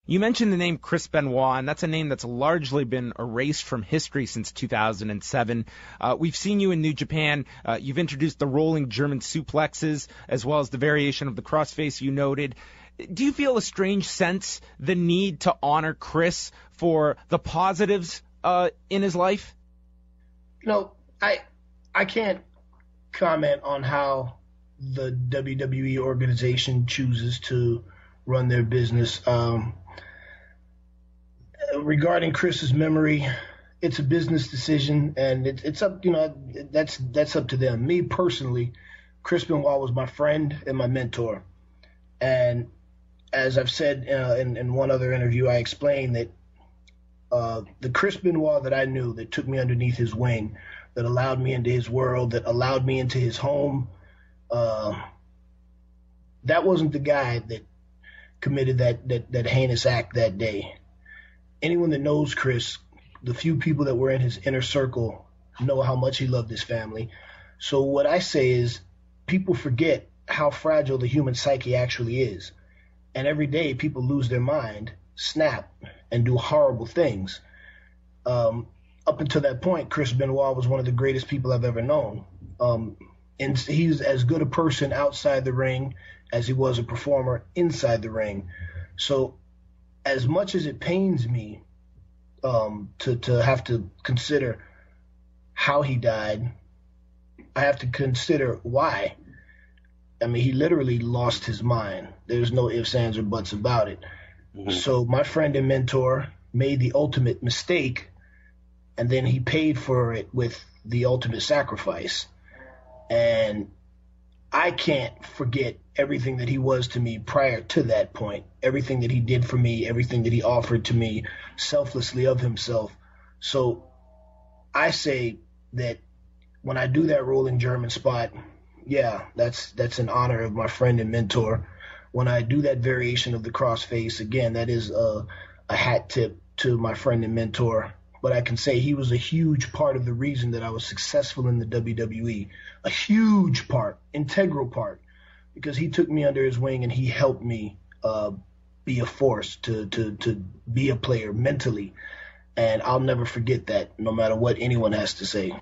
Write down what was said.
You mentioned the name Chris Benoit, and that's a name that's largely been erased from history since 2007. We've seen you in New Japan. You've introduced the rolling German suplexes, as well as the variation of the crossface you noted. Do you feel a strange sense, the need to honor Chris for the positives in his life? I can't comment on how the WWE organization chooses to run their business. Regarding Chris's memory, it's a business decision, and it's up. That's up to them. Me personally, Chris Benoit was my friend and my mentor, and as I've said in one other interview, I explained that the Chris Benoit that I knew, that took me underneath his wing, that allowed me into his world, that allowed me into his home, that wasn't the guy that committed that heinous act that day. Anyone that knows Chris, the few people that were in his inner circle, know how much he loved his family. So what I say is, people forget how fragile the human psyche actually is. And every day people lose their mind, snap, and do horrible things. Up until that point, Chris Benoit was one of the greatest people I've ever known. And he's as good a person outside the ring as he was a performer inside the ring. So as much as it pains me to have to consider how he died, I have to consider why. I mean, he literally lost his mind. There's no ifs, ands, or buts about it. Mm-hmm. So my friend and mentor made the ultimate mistake, and then he paid for it with the ultimate sacrifice. And I can't forget everything that he was to me prior to that point, everything that he did for me, everything that he offered to me selflessly of himself. So I say that when I do that rolling German spot, yeah, that's in honor of my friend and mentor. When I do that variation of the crossface, again, that is a hat tip to my friend and mentor. But I can say he was a huge part of the reason that I was successful in the WWE, a huge part, integral part, because he took me under his wing and he helped me be a force, to be a player mentally. And I'll never forget that, no matter what anyone has to say.